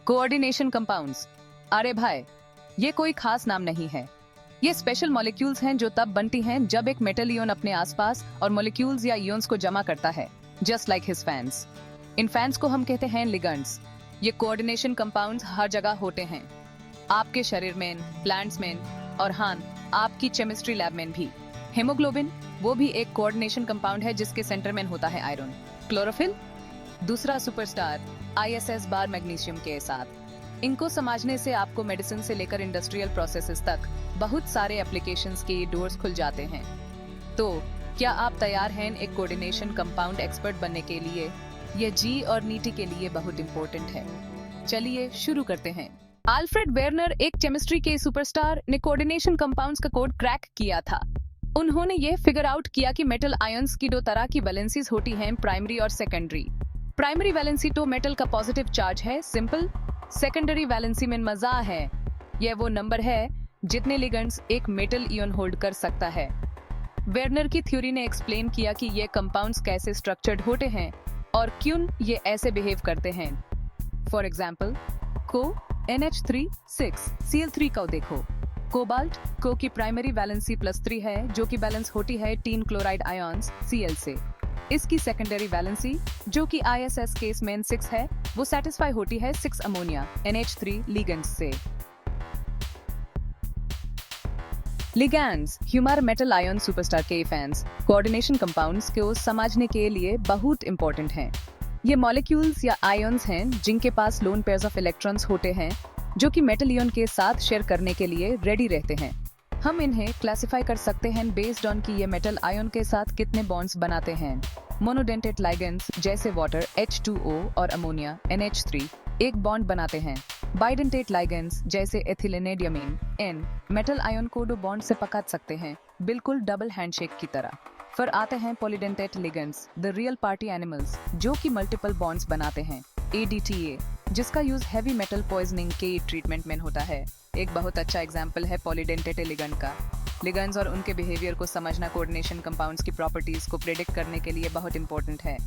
Coordination compounds. अरे भाई, ये कोई खास नाम नहीं है। ये स्पेशल मॉलिक्यूल्स हैं जो तब बनती हैं जब एक मेटल इयन अपने आसपास और मॉलिक्यूल्स या इयन्स को जमा करता है, जस्ट लाइक हिज फैंस। इन फैंस को हम कहते हैं लिगेंड्स। ये कोऑर्डिनेशन कंपाउंड्स हर जगह होते हैं, आपके शरीर में, प्लांट्स में, और हाँ, आपकी केमिस्ट्री लैब में भी। हेमोग्लोबिन वो भी एक कोऑर्डिनेशन कंपाउंड है जिसके सेंटर में होता है आयरन। क्लोरोफिल दूसरा सुपरस्टार ISS बार मैग्नीशियम के साथ। इनको समझने से आपको मेडिसिन से लेकर इंडस्ट्रियल प्रोसेसेस तक बहुत सारे एप्लीकेशंस के डोर्स खुल जाते हैं। तो क्या आप तैयार हैं एक कोऑर्डिनेशन कंपाउंड एक्सपर्ट बनने के लिए? ये जी और नीति के लिए बहुत इंपॉर्टेंट है। चलिए शुरू करते हैं। अल्फ्रेड वेर्नर एक केमिस्ट्री के सुपरस्टार ने कोऑर्डिनेशन कंपाउंड्स का कोड क्रैक किया था। उन्होंने ये फिगर आउट किया कि मेटल आयंस की दो तरह की वैलेंसीज होती हैं, प्राइमरी और सेकेंडरी। प्राइमरी वैलेंसी तो मेटल का पॉजिटिव चार्ज है, सिंपल। सेकेंडरी वैलेंसी में मजा है, यह वो नंबर है जितने लिगेंड्स एक मेटल इयन होल्ड कर सकता है। वेर्नर की थ्योरी ने एक्सप्लेन किया कि ये कंपाउंड्स कैसे स्ट्रक्चर्ड होते हैं और क्यों ये ऐसे बिहेव करते हैं। फॉर एग्जाम्पल, को NH3 6 Cl3 को देखो। कोबाल्ट को की प्राइमरी वैलेंसी +3 है, जो कि बैलेंस होती है 3 क्लोराइड आयन्स Cl से। इसकी सेकेंडरी वैलेंसी, जो कि ISS केस में 6 है, वो सेटिस्फाई होती है 6 अमोनिया NH3 लिगेंड्स से। Ligands humour metal ion superstar के फैंस कोऑर्डिनेशन कंपाउंड्स को समझने के लिए बहुत इंपॉर्टेंट हैं। ये मॉलिक्यूल्स या आयन्स हैं जिनके पास लोन पेयर्स ऑफ इलेक्ट्रॉन्स होते हैं, जो कि मेटल इयन के साथ शेयर करने के लिए रेडी रहते हैं। हम इन्हें क्लासिफाई कर सकते हैं बेस्ड ऑन कि ये मेटल आयन के साथ कितने बॉन्ड्स बनाते हैं। मोनोडेंटेट लिगेंड्स जैसे वाटर H2O और अमोनिया NH3 एक बॉन्ड बनाते हैं। बाइडेंटेट लिगेंड्स जैसे एथिलीनेडियमीन N मेटल आयन को दो बॉन्ड से पकड़ सकते हैं, बिल्कुल डबल हैंडशेक की तरह। फिर आते हैं polydentate ligands, the real party animals, जो कि मल्टीपल बॉन्ड्स बनाते हैं। ADTA, जिसका यूज हैवी मेटल पॉइजनिंग के ट्रीटमेंट में होता है। एक बहुत अच्छा एग्जाम्पल है पॉलीडेंटेट लिगेंड का। लिगेंड्स और उनके बिहेवियर को समझना कोऑर्डिनेशन कंपाउंड्स की प्रॉपर्टीज को प्रेडिक्ट करने के लिए बहुत इंपॉर्टेंट है।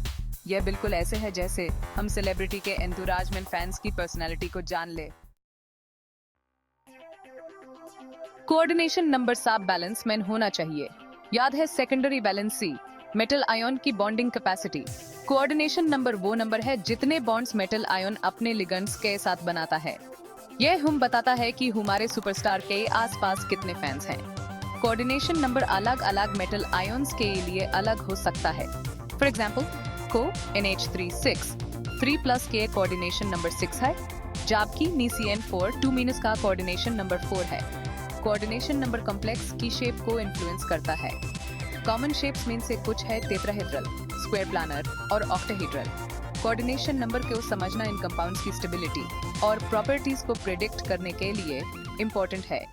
यह बिल्कुल ऐसे है जैसे हम सेलिब्रिटी के एंथुराज में फैंस की पर्सनैलिटी को जान ले। कोऑर्डिनेशन नंबर साफ बैलेंस में होना चाहिए। याद है सेकेंडरी वैलेंसी, मेटल आयन की बॉन्डिंग कैपेसिटी। कोऑर्डिनेशन नंबर वो नंबर है जितने बॉन्ड्स मेटल आयन अपने लिगेंड्स के साथ बनाता है। यह हम बताता है कि हमारे सुपरस्टार के आसपास कितने फैंस हैं। कोऑर्डिनेशन नंबर अलग अलग मेटल आयन्स के लिए अलग हो सकता है। फॉर एग्जांपल, को NH3 3+ के कोऑर्डिनेशन नंबर 6 है, जबकि NiCN4 2- का कोऑर्डिनेशन नंबर 4 है। कोऑर्डिनेशन नंबर कॉम्प्लेक्स की शेप को इन्फ्लुएंस करता है। कॉमन शेप्स में से कुछ है टेट्राहेड्रल, स्क्वायर प्लानर और ऑक्टाहेड्रल। कोऑर्डिनेशन नंबर को समझना इन कंपाउंड्स की स्टेबिलिटी और प्रॉपर्टीज को प्रेडिक्ट करने के लिए इम्पोर्टेंट है।